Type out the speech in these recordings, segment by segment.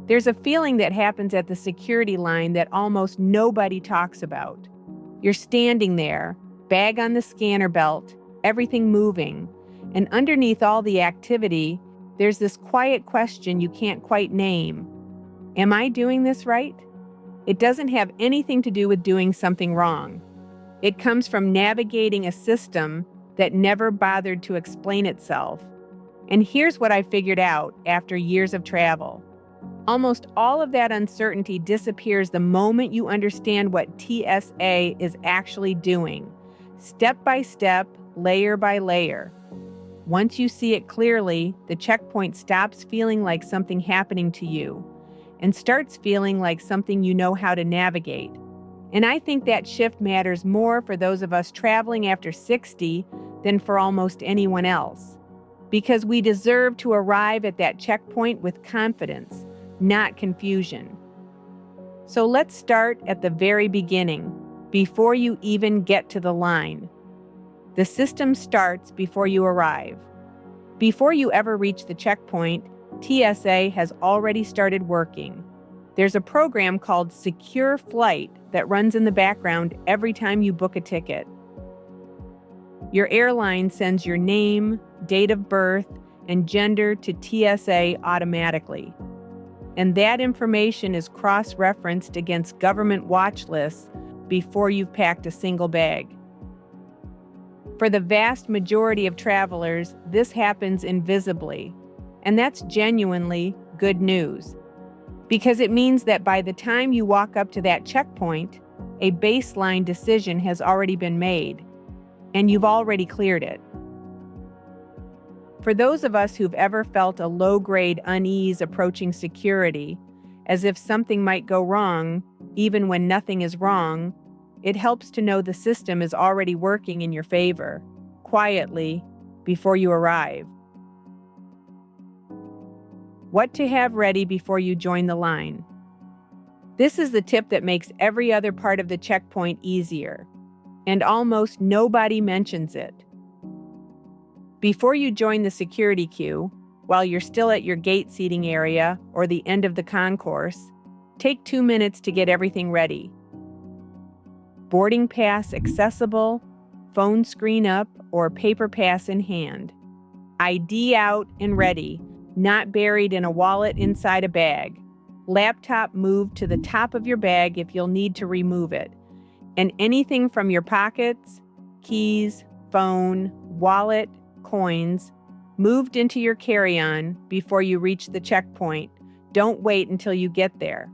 There's a feeling that happens at the security line that almost nobody talks about. You're standing there, bag on the scanner belt, everything moving, and underneath all the activity, there's this quiet question you can't quite name. Am I doing this right? It doesn't have anything to do with doing something wrong. It comes from navigating a system that never bothered to explain itself. And here's what I figured out after years of travel. Almost all of that uncertainty disappears the moment you understand what TSA is actually doing, step by step, layer by layer. Once you see it clearly, the checkpoint stops feeling like something happening to you and starts feeling like something you know how to navigate. And I think that shift matters more for those of us traveling after 60 than for almost anyone else, because we deserve to arrive at that checkpoint with confidence, not confusion. So let's start at the very beginning, before you even get to the line. The system starts before you arrive. Before you ever reach the checkpoint, TSA has already started working. There's a program called Secure Flight that runs in the background every time you book a ticket. Your airline sends your name, date of birth, and gender to TSA automatically. And that information is cross-referenced against government watch lists before you've packed a single bag. For the vast majority of travelers, this happens invisibly, and that's genuinely good news, because it means that by the time you walk up to that checkpoint, a baseline decision has already been made, and you've already cleared it. For those of us who've ever felt a low-grade unease approaching security, as if something might go wrong, even when nothing is wrong, it helps to know the system is already working in your favor, quietly, before you arrive. What to have ready before you join the line. This is the tip that makes every other part of the checkpoint easier, and almost nobody mentions it. Before you join the security queue, while you're still at your gate seating area or the end of the concourse, take 2 minutes to get everything ready. Boarding pass accessible, phone screen up, or paper pass in hand. ID out and ready, not buried in a wallet inside a bag. Laptop moved to the top of your bag if you'll need to remove it. And anything from your pockets, keys, phone, wallet, coins, moved into your carry-on before you reach the checkpoint. Don't wait until you get there.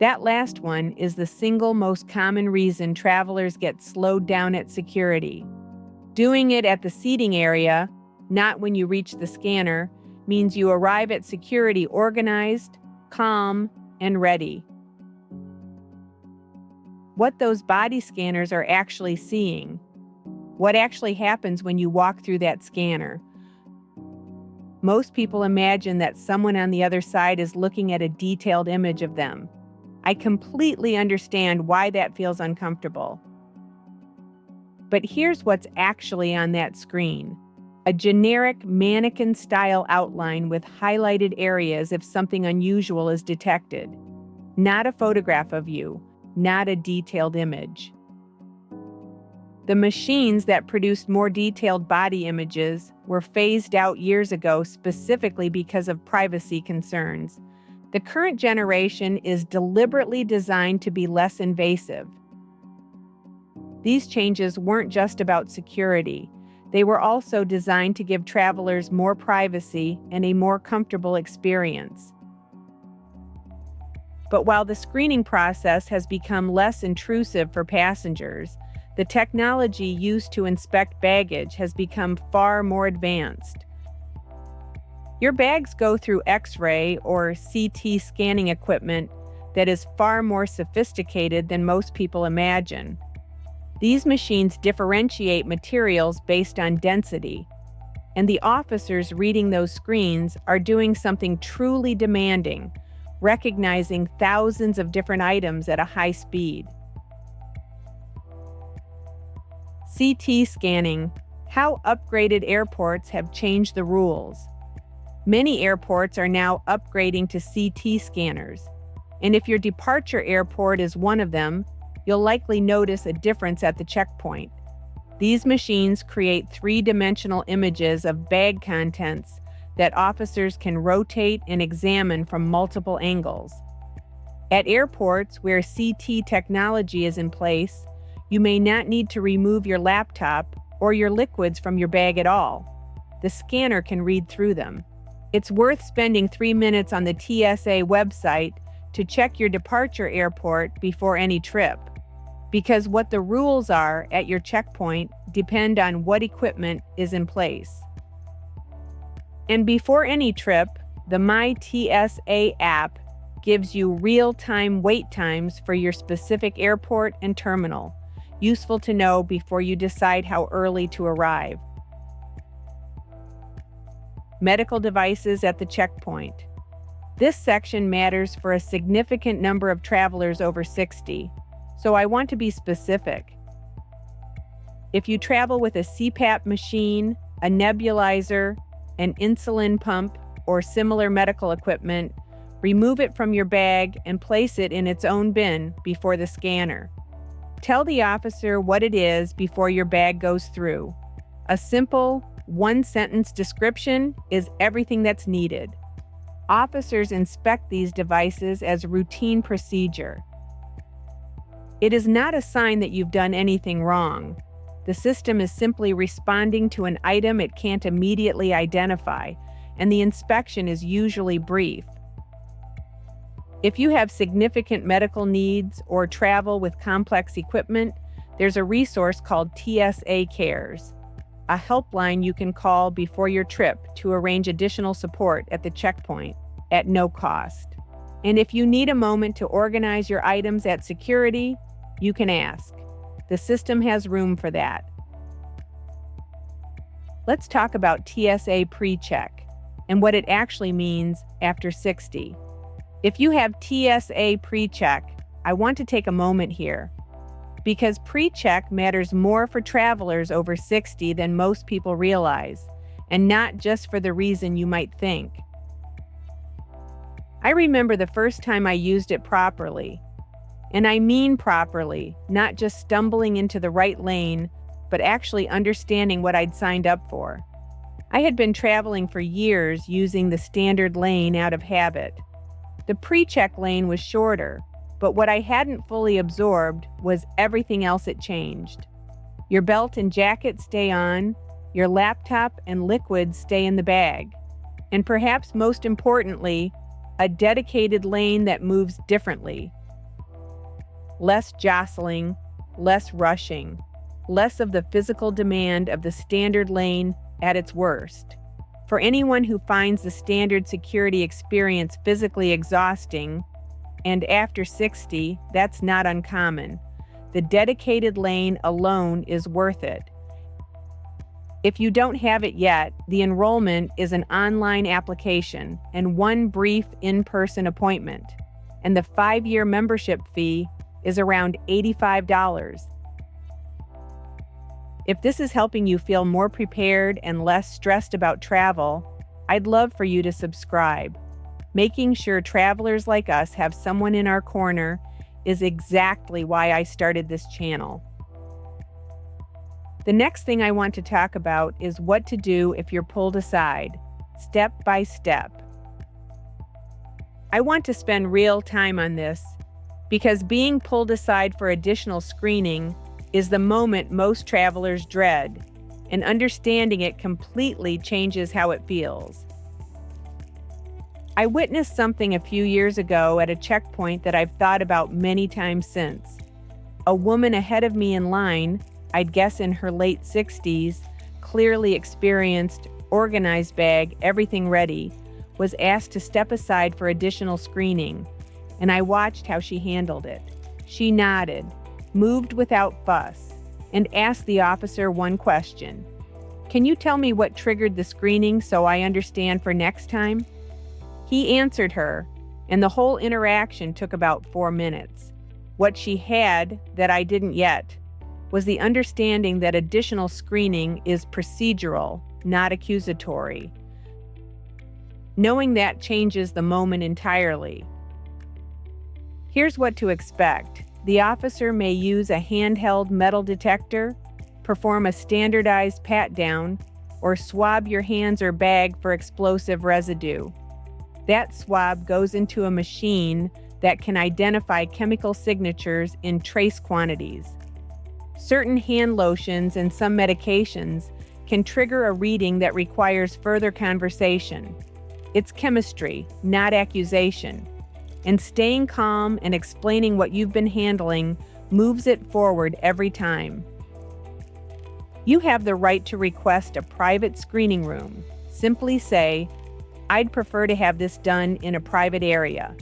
That last one is the single most common reason travelers get slowed down at security. Doing it at the seating area, not when you reach the scanner, means you arrive at security organized, calm, and ready. What those body scanners are actually seeing. What actually happens when you walk through that scanner. Most people imagine that someone on the other side is looking at a detailed image of them. I completely understand why that feels uncomfortable. But here's what's actually on that screen. A generic mannequin-style outline with highlighted areas if something unusual is detected. Not a photograph of you, not a detailed image. The machines that produced more detailed body images were phased out years ago specifically because of privacy concerns. The current generation is deliberately designed to be less invasive. These changes weren't just about security. They were also designed to give travelers more privacy and a more comfortable experience. But while the screening process has become less intrusive for passengers, the technology used to inspect baggage has become far more advanced. Your bags go through X-ray or CT scanning equipment that is far more sophisticated than most people imagine. These machines differentiate materials based on density, and the officers reading those screens are doing something truly demanding, recognizing thousands of different items at a high speed. CT scanning, how upgraded airports have changed the rules. Many airports are now upgrading to CT scanners, and if your departure airport is one of them, you'll likely notice a difference at the checkpoint. These machines create three-dimensional images of bag contents that officers can rotate and examine from multiple angles. At airports where CT technology is in place, you may not need to remove your laptop or your liquids from your bag at all. The scanner can read through them. It's worth spending 3 minutes on the TSA website to check your departure airport before any trip, because what the rules are at your checkpoint depend on what equipment is in place. And before any trip, the My TSA app gives you real-time wait times for your specific airport and terminal, useful to know before you decide how early to arrive. Medical devices at the checkpoint. This section matters for a significant number of travelers over 60, so I want to be specific. If you travel with a CPAP machine, a nebulizer, an insulin pump, or similar medical equipment, remove it from your bag and place it in its own bin before the scanner. Tell the officer what it is before your bag goes through. A simple, one-sentence description is everything that's needed. Officers inspect these devices as a routine procedure. It is not a sign that you've done anything wrong. The system is simply responding to an item it can't immediately identify, and the inspection is usually brief. If you have significant medical needs or travel with complex equipment, there's a resource called TSA Cares, a helpline you can call before your trip to arrange additional support at the checkpoint at no cost. And if you need a moment to organize your items at security, you can ask. The system has room for that. Let's talk about TSA PreCheck and what it actually means after 60. If you have TSA PreCheck, I want to take a moment here, because PreCheck matters more for travelers over 60 than most people realize, and not just for the reason you might think. I remember the first time I used it properly, and I mean properly, not just stumbling into the right lane, but actually understanding what I'd signed up for. I had been traveling for years using the standard lane out of habit. The PreCheck lane was shorter, but what I hadn't fully absorbed was everything else it changed. Your belt and jacket stay on, your laptop and liquids stay in the bag, and perhaps most importantly, a dedicated lane that moves differently. Less jostling, less rushing, less of the physical demand of the standard lane at its worst. For anyone who finds the standard security experience physically exhausting, and after 60, that's not uncommon, the dedicated lane alone is worth it. If you don't have it yet, the enrollment is an online application and one brief in-person appointment, and the 5-year membership fee is around $85. If this is helping you feel more prepared and less stressed about travel, I'd love for you to subscribe. Making sure travelers like us have someone in our corner is exactly why I started this channel. The next thing I want to talk about is what to do if you're pulled aside, step by step. I want to spend real time on this because being pulled aside for additional screening is the moment most travelers dread, and understanding it completely changes how it feels. I witnessed something a few years ago at a checkpoint that I've thought about many times since. A woman ahead of me in line, I'd guess in her late 60s, clearly experienced, organized bag, everything ready, was asked to step aside for additional screening, and I watched how she handled it. She nodded, moved without fuss, and asked the officer one question. "Can you tell me what triggered the screening so I understand for next time?" He answered her, and the whole interaction took about 4 minutes. What she had, that I didn't yet, was the understanding that additional screening is procedural, not accusatory. Knowing that changes the moment entirely. Here's what to expect. The officer may use a handheld metal detector, perform a standardized pat-down, or swab your hands or bag for explosive residue. That swab goes into a machine that can identify chemical signatures in trace quantities. Certain hand lotions and some medications can trigger a reading that requires further conversation. It's chemistry, not accusation. And staying calm and explaining what you've been handling moves it forward every time. You have the right to request a private screening room. Simply say, "I'd prefer to have this done in a private area."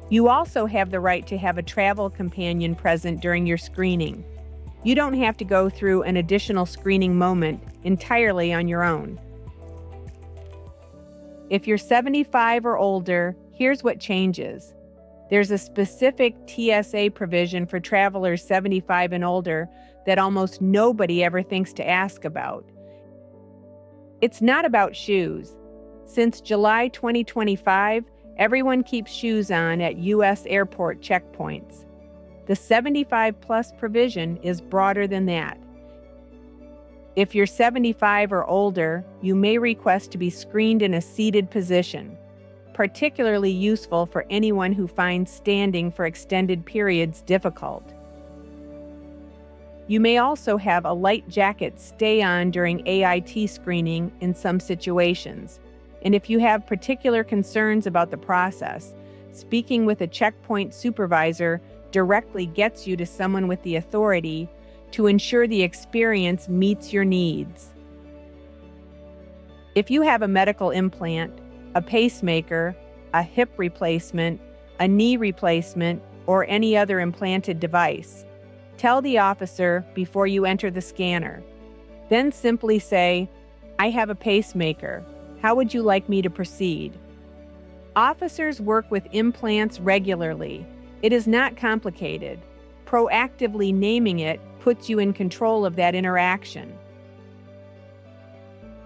You also have the right to have a travel companion present during your screening. You don't have to go through an additional screening moment entirely on your own. If you're 75 or older, here's what changes. There's a specific TSA provision for travelers 75 and older that almost nobody ever thinks to ask about. It's not about shoes. Since July 2025, everyone keeps shoes on at U.S. airport checkpoints. The 75-plus provision is broader than that. If you're 75 or older, you may request to be screened in a seated position, particularly useful for anyone who finds standing for extended periods difficult. You may also have a light jacket stay on during AIT screening in some situations. And if you have particular concerns about the process, speaking with a checkpoint supervisor directly gets you to someone with the authority to ensure the experience meets your needs. If you have a medical implant, a pacemaker, a hip replacement, a knee replacement, or any other implanted device, tell the officer before you enter the scanner. Then simply say, "I have a pacemaker. How would you like me to proceed?" Officers work with implants regularly. It is not complicated. Proactively naming it puts you in control of that interaction.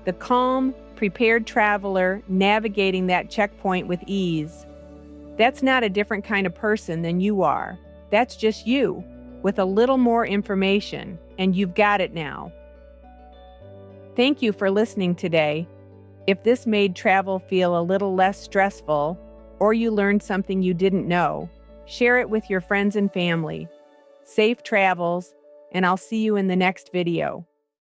The calm, prepared traveler navigating that checkpoint with ease. That's not a different kind of person than you are. That's just you, with a little more information, and you've got it now. Thank you for listening today. If this made travel feel a little less stressful, or you learned something you didn't know, share it with your friends and family. Safe travels, and I'll see you in the next video.